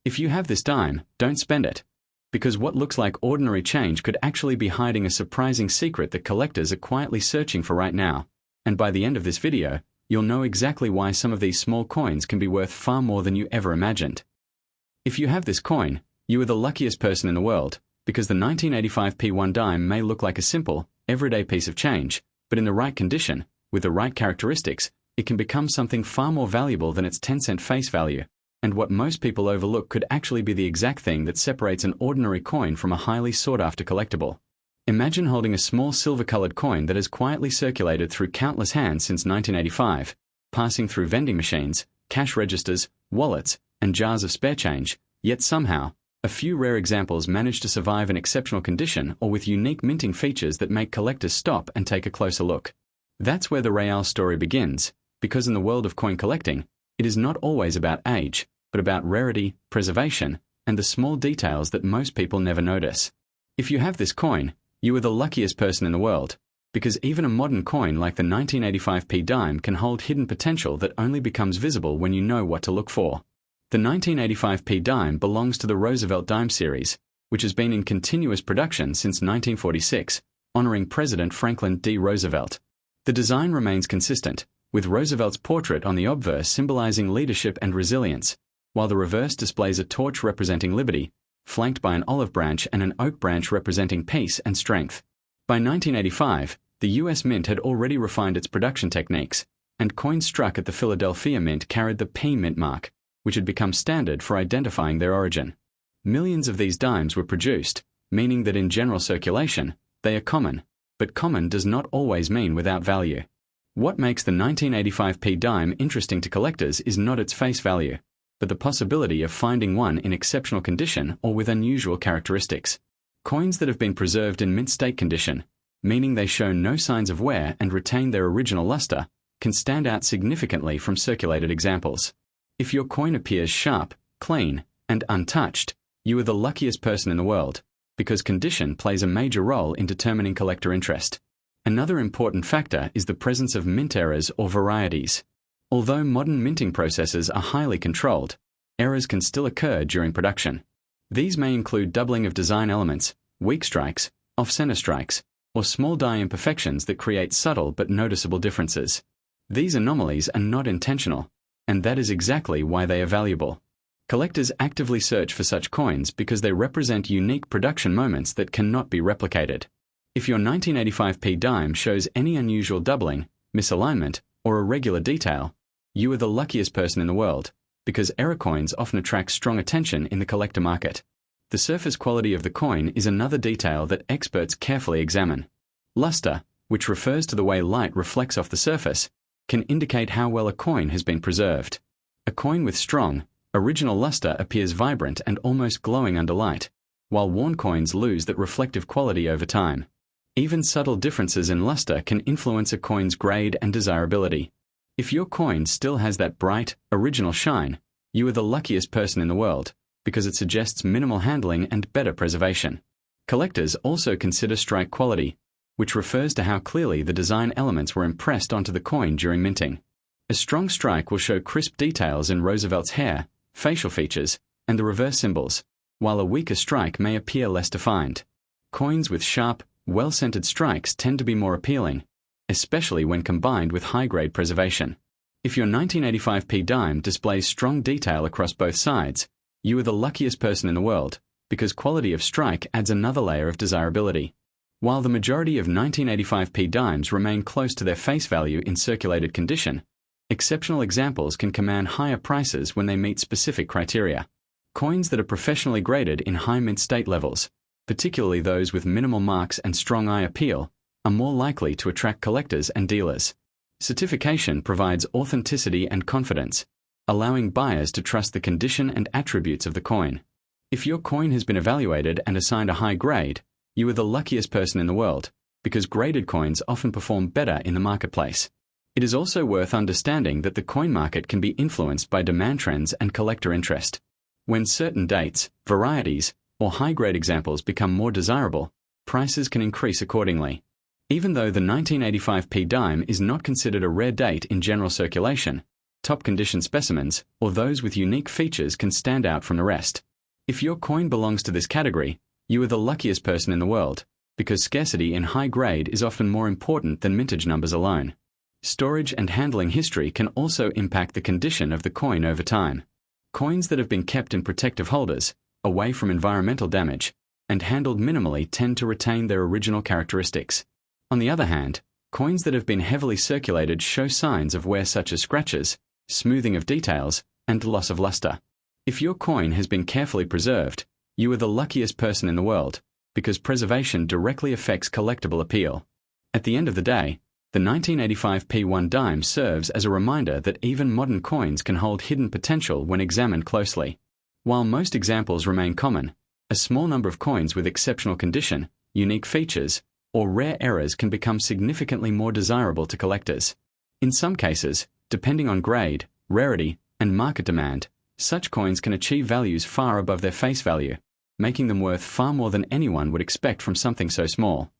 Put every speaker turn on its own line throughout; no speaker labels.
If you have this dime, don't spend it. Because what looks like ordinary change could actually be hiding a surprising secret that collectors are quietly searching for right now. And by the end of this video, you'll know exactly why some of these small coins can be worth far more than you ever imagined. If you have this coin, you are the luckiest person in the world, because the 1985 P1 dime may look like a simple, everyday piece of change, but in the right condition, with the right characteristics, it can become something far more valuable than its 10-cent face value. And what most people overlook could actually be the exact thing that separates an ordinary coin from a highly sought-after collectible. Imagine holding a small silver-colored coin that has quietly circulated through countless hands since 1985, passing through vending machines, cash registers, wallets, and jars of spare change, yet somehow, a few rare examples manage to survive in exceptional condition or with unique minting features that make collectors stop and take a closer look. That's where the Real story begins, because in the world of coin collecting, it is not always about age, but about rarity, preservation, and the small details that most people never notice. If you have this coin, you are the luckiest person in the world, because even a modern coin like the 1985 P dime can hold hidden potential that only becomes visible when you know what to look for. The 1985 P dime belongs to the Roosevelt Dime series, which has been in continuous production since 1946, honoring President Franklin D. Roosevelt. The design remains consistent, with Roosevelt's portrait on the obverse symbolizing leadership and resilience, while the reverse displays a torch representing liberty, flanked by an olive branch and an oak branch representing peace and strength. By 1985, the U.S. Mint had already refined its production techniques, and coins struck at the Philadelphia Mint carried the P Mint mark, which had become standard for identifying their origin. Millions of these dimes were produced, meaning that in general circulation, they are common, but common does not always mean without value. What makes the 1985 P dime interesting to collectors is not its face value, but the possibility of finding one in exceptional condition or with unusual characteristics. Coins that have been preserved in mint state condition, meaning they show no signs of wear and retain their original luster, can stand out significantly from circulated examples. If your coin appears sharp, clean, and untouched, you are the luckiest person in the world, because condition plays a major role in determining collector interest. Another important factor is the presence of mint errors or varieties. Although modern minting processes are highly controlled, errors can still occur during production. These may include doubling of design elements, weak strikes, off-center strikes, or small die imperfections that create subtle but noticeable differences. These anomalies are not intentional, and that is exactly why they are valuable. Collectors actively search for such coins because they represent unique production moments that cannot be replicated. If your 1985 P dime shows any unusual doubling, misalignment, or irregular detail, you are the luckiest person in the world, because error coins often attract strong attention in the collector market. The surface quality of the coin is another detail that experts carefully examine. Luster, which refers to the way light reflects off the surface, can indicate how well a coin has been preserved. A coin with strong, original luster appears vibrant and almost glowing under light, while worn coins lose that reflective quality over time. Even subtle differences in luster can influence a coin's grade and desirability. If your coin still has that bright, original shine, you are the luckiest person in the world, because it suggests minimal handling and better preservation. Collectors also consider strike quality, which refers to how clearly the design elements were impressed onto the coin during minting. A strong strike will show crisp details in Roosevelt's hair, facial features, and the reverse symbols, while a weaker strike may appear less defined. Coins with sharp, well-centered strikes tend to be more appealing, especially when combined with high-grade preservation. If your 1985 P dime displays strong detail across both sides, you are the luckiest person in the world, because quality of strike adds another layer of desirability. While the majority of 1985 P dimes remain close to their face value in circulated condition, exceptional examples can command higher prices when they meet specific criteria. Coins that are professionally graded in high mint state levels, particularly those with minimal marks and strong eye appeal, are more likely to attract collectors and dealers. Certification provides authenticity and confidence, allowing buyers to trust the condition and attributes of the coin. If your coin has been evaluated and assigned a high grade, you are the luckiest person in the world, because graded coins often perform better in the marketplace. It is also worth understanding that the coin market can be influenced by demand trends and collector interest. When certain dates, varieties, or high-grade examples become more desirable, prices can increase accordingly. Even though the 1985 P dime is not considered a rare date in general circulation, top condition specimens, or those with unique features can stand out from the rest. If your coin belongs to this category, you are the luckiest person in the world, because scarcity in high grade is often more important than mintage numbers alone. Storage and handling history can also impact the condition of the coin over time. Coins that have been kept in protective holders, away from environmental damage, and handled minimally tend to retain their original characteristics. On the other hand, coins that have been heavily circulated show signs of wear such as scratches, smoothing of details, and loss of luster. If your coin has been carefully preserved, you are the luckiest person in the world, because preservation directly affects collectible appeal. At the end of the day, the 1985 P1 dime serves as a reminder that even modern coins can hold hidden potential when examined closely. While most examples remain common, a small number of coins with exceptional condition, unique features, or rare errors can become significantly more desirable to collectors. In some cases, depending on grade, rarity, and market demand, such coins can achieve values far above their face value, making them worth far more than anyone would expect from something so small.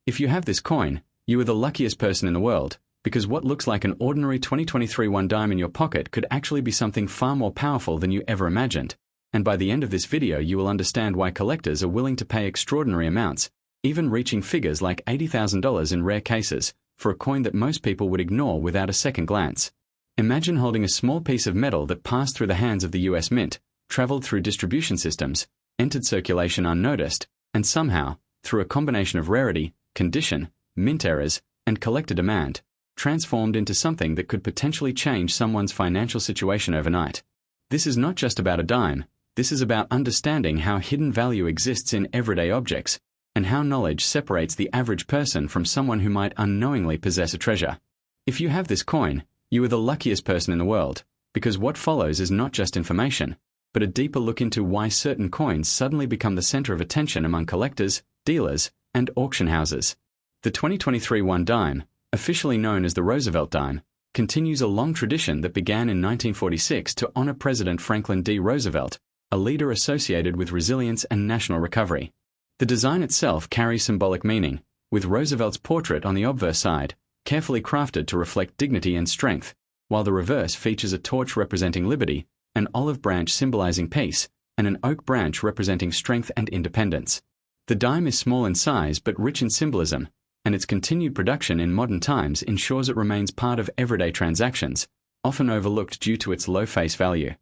If you have this coin, you are the luckiest person in the world, because what looks like an ordinary 2023 1 dime in your pocket could actually be something far more powerful than you ever imagined. And by the end of this video you will understand why collectors are willing to pay extraordinary amounts, even reaching figures like $80,000 in rare cases, for a coin that most people would ignore without a second glance. Imagine holding a small piece of metal that passed through the hands of the US Mint, traveled through distribution systems, entered circulation unnoticed, and somehow, through a combination of rarity, condition, mint errors, and collector demand, transformed into something that could potentially change someone's financial situation overnight. This is not just about a dime, this is about understanding how hidden value exists in everyday objects, and how knowledge separates the average person from someone who might unknowingly possess a treasure. If you have this coin, you are the luckiest person in the world, because what follows is not just information, but a deeper look into why certain coins suddenly become the center of attention among collectors, dealers, and auction houses. The 2023 1 dime, officially known as the Roosevelt Dime, continues a long tradition that began in 1946 to honor President Franklin D. Roosevelt, a leader associated with resilience and national recovery. The design itself carries symbolic meaning, with Roosevelt's portrait on the obverse side, carefully crafted to reflect dignity and strength, while the reverse features a torch representing liberty, an olive branch symbolizing peace, and an oak branch representing strength and independence. The dime is small in size but rich in symbolism, and its continued production in modern times ensures it remains part of everyday transactions, often overlooked due to its low face value.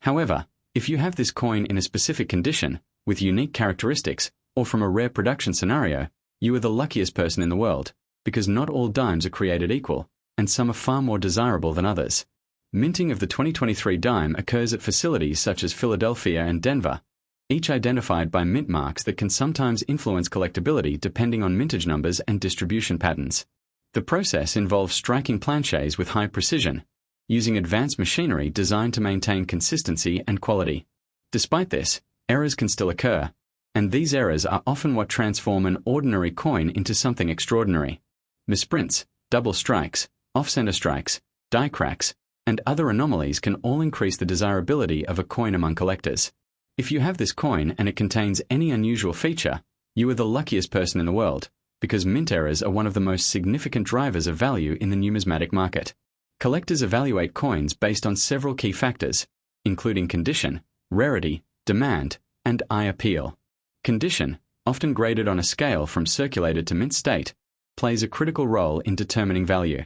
However, if you have this coin in a specific condition, with unique characteristics, or from a rare production scenario, you are the luckiest person in the world, because not all dimes are created equal, and some are far more desirable than others. Minting of the 2023 dime occurs at facilities such as Philadelphia and Denver, each identified by mint marks that can sometimes influence collectability depending on mintage numbers and distribution patterns. The process involves striking planchets with high precision, using advanced machinery designed to maintain consistency and quality. Despite this, errors can still occur, and these errors are often what transform an ordinary coin into something extraordinary. Misprints, double strikes, off-center strikes, die cracks, and other anomalies can all increase the desirability of a coin among collectors. If you have this coin and it contains any unusual feature, you are the luckiest person in the world, because mint errors are one of the most significant drivers of value in the numismatic market. Collectors evaluate coins based on several key factors, including condition, rarity, demand, and eye appeal. Condition, often graded on a scale from circulated to mint state, plays a critical role in determining value.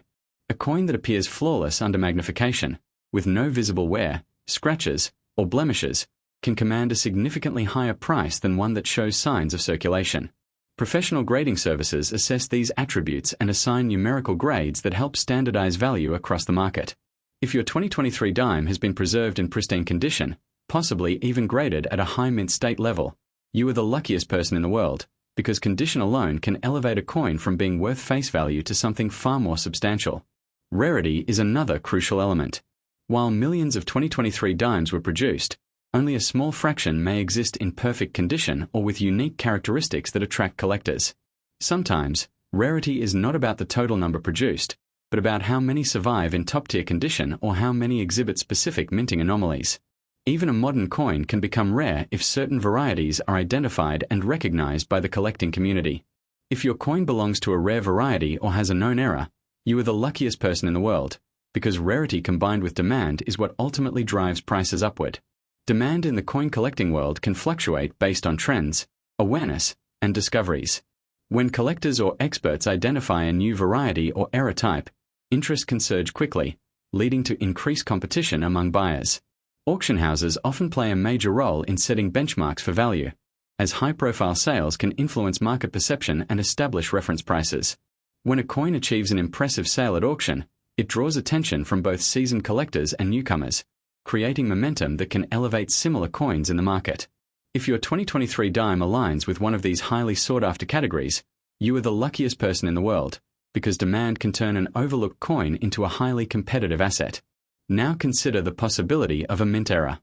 A coin that appears flawless under magnification, with no visible wear, scratches, or blemishes, can command a significantly higher price than one that shows signs of circulation. Professional grading services assess these attributes and assign numerical grades that help standardize value across the market. If your 2023 dime has been preserved in pristine condition, possibly even graded at a high mint state level, you are the luckiest person in the world, because condition alone can elevate a coin from being worth face value to something far more substantial. Rarity is another crucial element. While millions of 2023 dimes were produced, only a small fraction may exist in perfect condition or with unique characteristics that attract collectors. Sometimes, rarity is not about the total number produced, but about how many survive in top-tier condition or how many exhibit specific minting anomalies. Even a modern coin can become rare if certain varieties are identified and recognized by the collecting community. If your coin belongs to a rare variety or has a known error, you are the luckiest person in the world, because rarity combined with demand is what ultimately drives prices upward. Demand in the coin collecting world can fluctuate based on trends, awareness, and discoveries. When collectors or experts identify a new variety or error type, interest can surge quickly, leading to increased competition among buyers. Auction houses often play a major role in setting benchmarks for value, as high-profile sales can influence market perception and establish reference prices. When a coin achieves an impressive sale at auction, it draws attention from both seasoned collectors and newcomers, creating momentum that can elevate similar coins in the market. If your 2023 dime aligns with one of these highly sought-after categories, you are the luckiest person in the world, because demand can turn an overlooked coin into a highly competitive asset. Now consider the possibility of a mint error.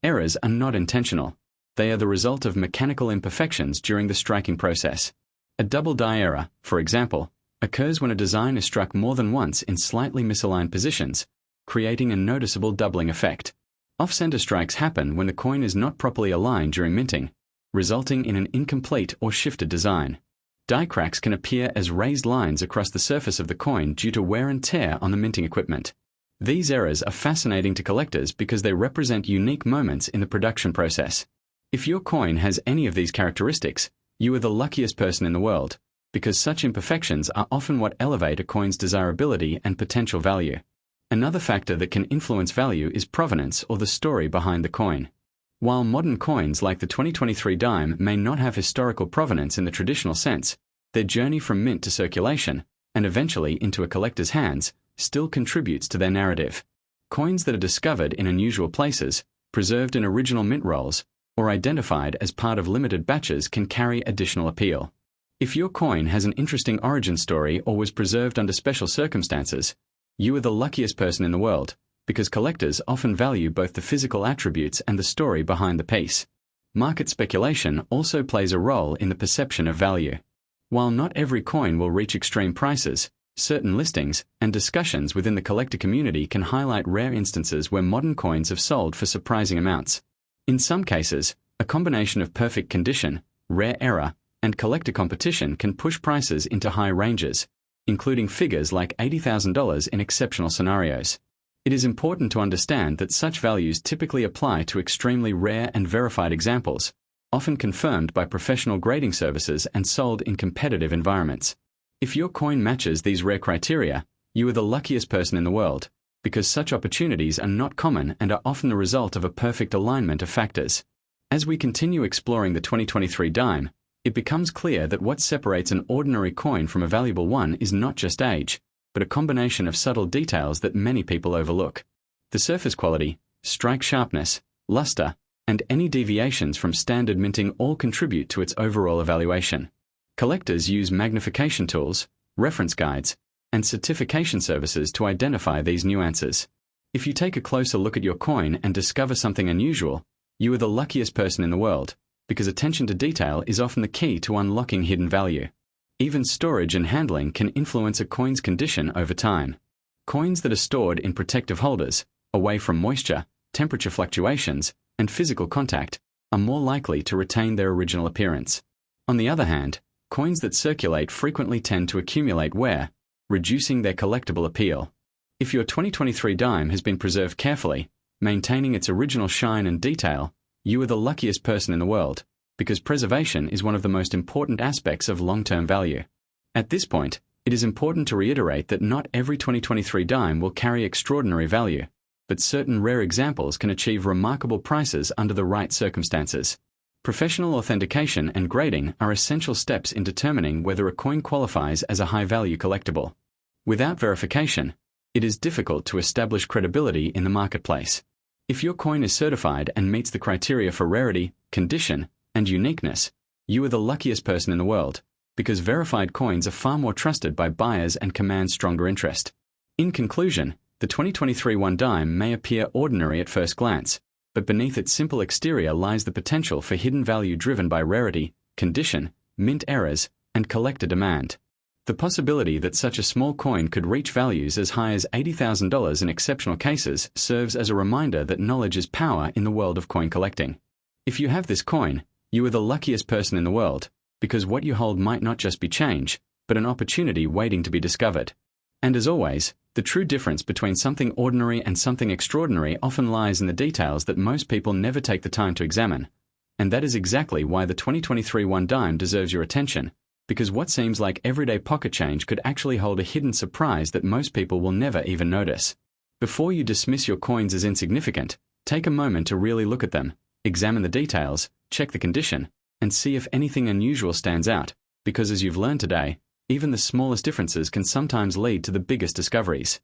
Errors are not intentional. They are the result of mechanical imperfections during the striking process. A double die error, for example, occurs when a design is struck more than once in slightly misaligned positions, creating a noticeable doubling effect. Off-center strikes happen when the coin is not properly aligned during minting, resulting in an incomplete or shifted design. Die cracks can appear as raised lines across the surface of the coin due to wear and tear on the minting equipment. These errors are fascinating to collectors because they represent unique moments in the production process. If your coin has any of these characteristics, you are the luckiest person in the world, because such imperfections are often what elevate a coin's desirability and potential value. Another factor that can influence value is provenance or the story behind the coin. While modern coins like the 2023 dime may not have historical provenance in the traditional sense, their journey from mint to circulation, and eventually into a collector's hands, still contributes to their narrative. Coins that are discovered in unusual places, preserved in original mint rolls, or identified as part of limited batches can carry additional appeal. If your coin has an interesting origin story or was preserved under special circumstances, you are the luckiest person in the world, because collectors often value both the physical attributes and the story behind the piece. Market speculation also plays a role in the perception of value. While not every coin will reach extreme prices, certain listings and discussions within the collector community can highlight rare instances where modern coins have sold for surprising amounts. In some cases, a combination of perfect condition, rare error, and collector competition can push prices into high ranges, including figures like $80,000 in exceptional scenarios. It is important to understand that such values typically apply to extremely rare and verified examples, often confirmed by professional grading services and sold in competitive environments. If your coin matches these rare criteria, you are the luckiest person in the world, because such opportunities are not common and are often the result of a perfect alignment of factors. As we continue exploring the 2023 dime, it becomes clear that what separates an ordinary coin from a valuable one is not just age, but a combination of subtle details that many people overlook. The surface quality, strike sharpness, luster, and any deviations from standard minting all contribute to its overall evaluation. Collectors use magnification tools, reference guides, and certification services to identify these nuances. If you take a closer look at your coin and discover something unusual, you are the luckiest person in the world, because attention to detail is often the key to unlocking hidden value. Even storage and handling can influence a coin's condition over time. Coins that are stored in protective holders, away from moisture, temperature fluctuations, and physical contact, are more likely to retain their original appearance. On the other hand, coins that circulate frequently tend to accumulate wear, reducing their collectible appeal. If your 2023 dime has been preserved carefully, maintaining its original shine and detail, you are the luckiest person in the world, because preservation is one of the most important aspects of long-term value. At this point, it is important to reiterate that not every 2023 dime will carry extraordinary value, but certain rare examples can achieve remarkable prices under the right circumstances. Professional authentication and grading are essential steps in determining whether a coin qualifies as a high-value collectible. Without verification, it is difficult to establish credibility in the marketplace. If your coin is certified and meets the criteria for rarity, condition, and uniqueness, you are the luckiest person in the world, because verified coins are far more trusted by buyers and command stronger interest. In conclusion, the 2023 one dime may appear ordinary at first glance, but beneath its simple exterior lies the potential for hidden value driven by rarity, condition, mint errors, and collector demand. The possibility that such a small coin could reach values as high as $80,000 in exceptional cases serves as a reminder that knowledge is power in the world of coin collecting. If you have this coin, you are the luckiest person in the world, because what you hold might not just be change, but an opportunity waiting to be discovered. And as always, the true difference between something ordinary and something extraordinary often lies in the details that most people never take the time to examine. And that is exactly why the 2023 one dime deserves your attention, because what seems like everyday pocket change could actually hold a hidden surprise that most people will never even notice. Before you dismiss your coins as insignificant, take a moment to really look at them, examine the details, check the condition, and see if anything unusual stands out, because as you've learned today, even the smallest differences can sometimes lead to the biggest discoveries.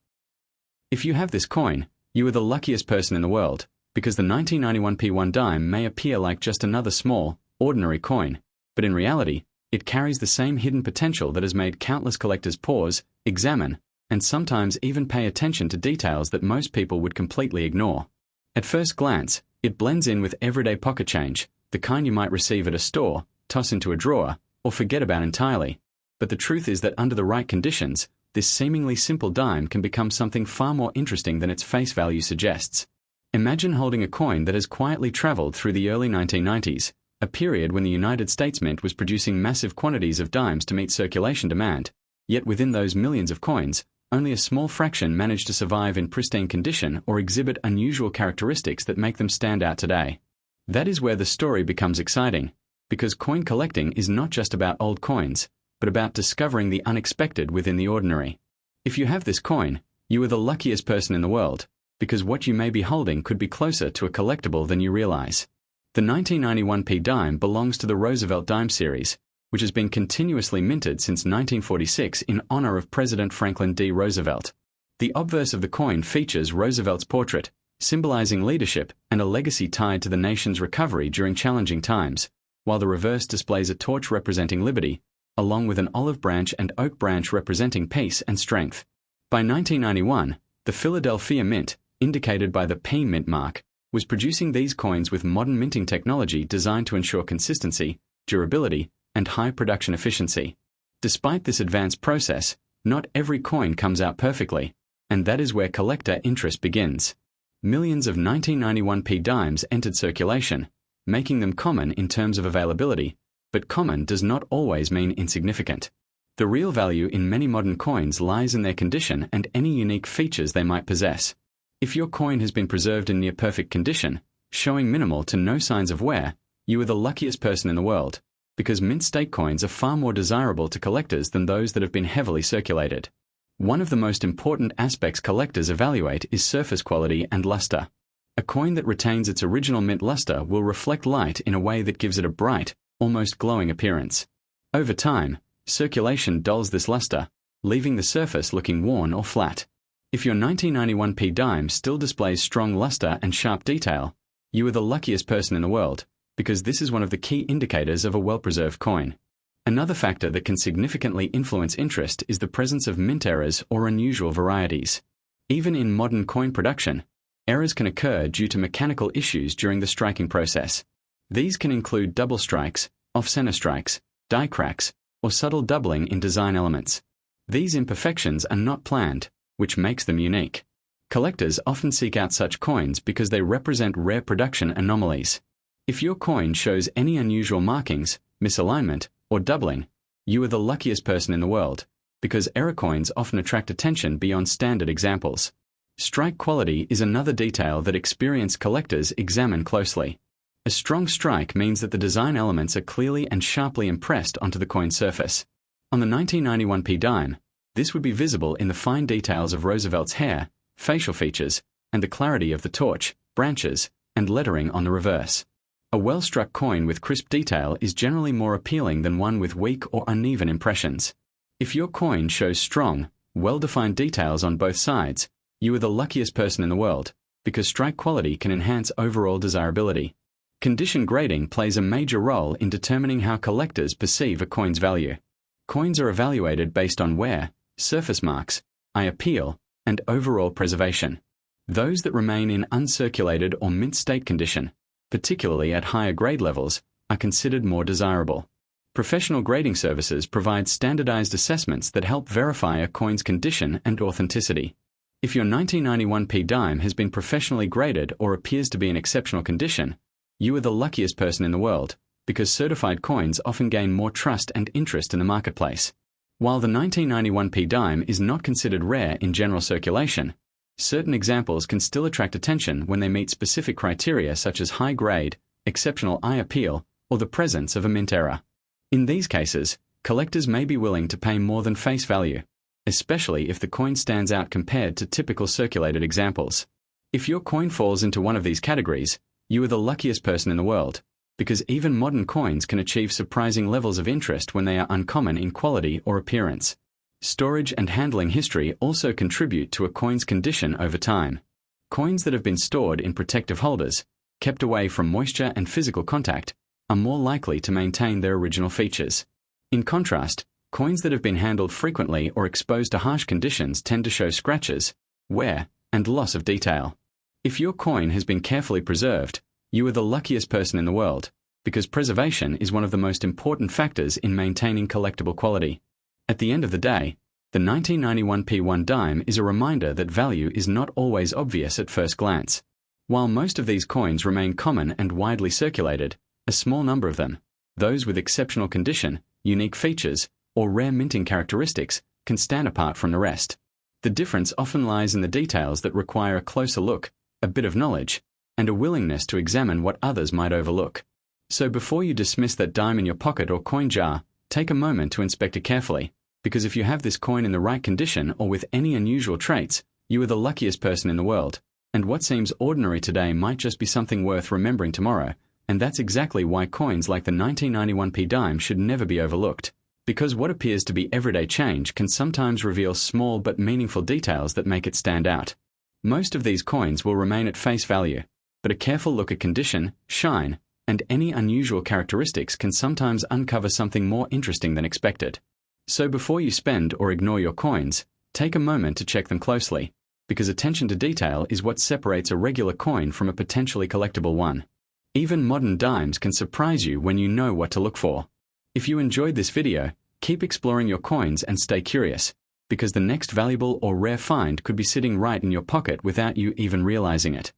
If you have this coin, you are the luckiest person in the world, because the 1991p one dime may appear like just another small, ordinary coin, but in reality, it carries the same hidden potential that has made countless collectors pause, examine, and sometimes even pay attention to details that most people would completely ignore. At first glance, it blends in with everyday pocket change, the kind you might receive at a store, toss into a drawer, or forget about entirely. But the truth is that under the right conditions, this seemingly simple dime can become something far more interesting than its face value suggests. Imagine holding a coin that has quietly traveled through the early 1990s, a period when the United States Mint was producing massive quantities of dimes to meet circulation demand. Yet within those millions of coins, only a small fraction managed to survive in pristine condition or exhibit unusual characteristics that make them stand out today. That is where the story becomes exciting, because coin collecting is not just about old coins, but about discovering the unexpected within the ordinary. If you have this coin, you are the luckiest person in the world, because what you may be holding could be closer to a collectible than you realize. The 1991p dime belongs to the Roosevelt Dime series, which has been continuously minted since 1946 in honor of President Franklin D. Roosevelt. The obverse of the coin features Roosevelt's portrait, symbolizing leadership and a legacy tied to the nation's recovery during challenging times, while the reverse displays a torch representing liberty, along with an olive branch and oak branch representing peace and strength. By 1991, the Philadelphia Mint, indicated by the P Mint mark, was producing these coins with modern minting technology designed to ensure consistency, durability, and high production efficiency. Despite this advanced process, not every coin comes out perfectly, and that is where collector interest begins. Millions of 1991p dimes entered circulation, making them common in terms of availability, but common does not always mean insignificant. The real value in many modern coins lies in their condition and any unique features they might possess. If your coin has been preserved in near-perfect condition, showing minimal to no signs of wear, you are the luckiest person in the world, because mint state coins are far more desirable to collectors than those that have been heavily circulated. One of the most important aspects collectors evaluate is surface quality and luster. A coin that retains its original mint luster will reflect light in a way that gives it a bright, almost glowing appearance. Over time, circulation dulls this luster, leaving the surface looking worn or flat. If your 1991p dime still displays strong luster and sharp detail, you are the luckiest person in the world, because this is one of the key indicators of a well-preserved coin. Another factor that can significantly influence interest is the presence of mint errors or unusual varieties. Even in modern coin production, errors can occur due to mechanical issues during the striking process. These can include double strikes, off-center strikes, die cracks, or subtle doubling in design elements. These imperfections are not planned, which makes them unique. Collectors often seek out such coins because they represent rare production anomalies. If your coin shows any unusual markings, misalignment, or doubling, you are the luckiest person in the world, because error coins often attract attention beyond standard examples. Strike quality is another detail that experienced collectors examine closely. A strong strike means that the design elements are clearly and sharply impressed onto the coin surface. On the 1991p dime, this would be visible in the fine details of Roosevelt's hair, facial features, and the clarity of the torch, branches, and lettering on the reverse. A well-struck coin with crisp detail is generally more appealing than one with weak or uneven impressions. If your coin shows strong, well-defined details on both sides, you are the luckiest person in the world, because strike quality can enhance overall desirability. Condition grading plays a major role in determining how collectors perceive a coin's value. Coins are evaluated based on wear, surface marks, eye appeal, and overall preservation. Those that remain in uncirculated or mint state condition, particularly at higher grade levels, are considered more desirable. Professional grading services provide standardized assessments that help verify a coin's condition and authenticity. If your 1991p dime has been professionally graded or appears to be in exceptional condition, you are the luckiest person in the world, because certified coins often gain more trust and interest in the marketplace. While the 1991p dime is not considered rare in general circulation, certain examples can still attract attention when they meet specific criteria such as high grade, exceptional eye appeal, or the presence of a mint error. In these cases, collectors may be willing to pay more than face value, especially if the coin stands out compared to typical circulated examples. If your coin falls into one of these categories, you are the luckiest person in the world, because even modern coins can achieve surprising levels of interest when they are uncommon in quality or appearance. Storage and handling history also contribute to a coin's condition over time. Coins that have been stored in protective holders, kept away from moisture and physical contact, are more likely to maintain their original features. In contrast, coins that have been handled frequently or exposed to harsh conditions tend to show scratches, wear, and loss of detail. If your coin has been carefully preserved, you are the luckiest person in the world, because preservation is one of the most important factors in maintaining collectible quality. At the end of the day, the 1991p1 dime is a reminder that value is not always obvious at first glance. While most of these coins remain common and widely circulated, a small number of them, those with exceptional condition, unique features, or rare minting characteristics, can stand apart from the rest. The difference often lies in the details that require a closer look, a bit of knowledge, and a willingness to examine what others might overlook. So before you dismiss that dime in your pocket or coin jar, take a moment to inspect it carefully, because if you have this coin in the right condition or with any unusual traits, you are the luckiest person in the world, and what seems ordinary today might just be something worth remembering tomorrow, and that's exactly why coins like the 1991p dime should never be overlooked, because what appears to be everyday change can sometimes reveal small but meaningful details that make it stand out. Most of these coins will remain at face value, but a careful look at condition, shine, and any unusual characteristics can sometimes uncover something more interesting than expected. So before you spend or ignore your coins, take a moment to check them closely, because attention to detail is what separates a regular coin from a potentially collectible one. Even modern dimes can surprise you when you know what to look for. If you enjoyed this video, keep exploring your coins and stay curious, because the next valuable or rare find could be sitting right in your pocket without you even realizing it.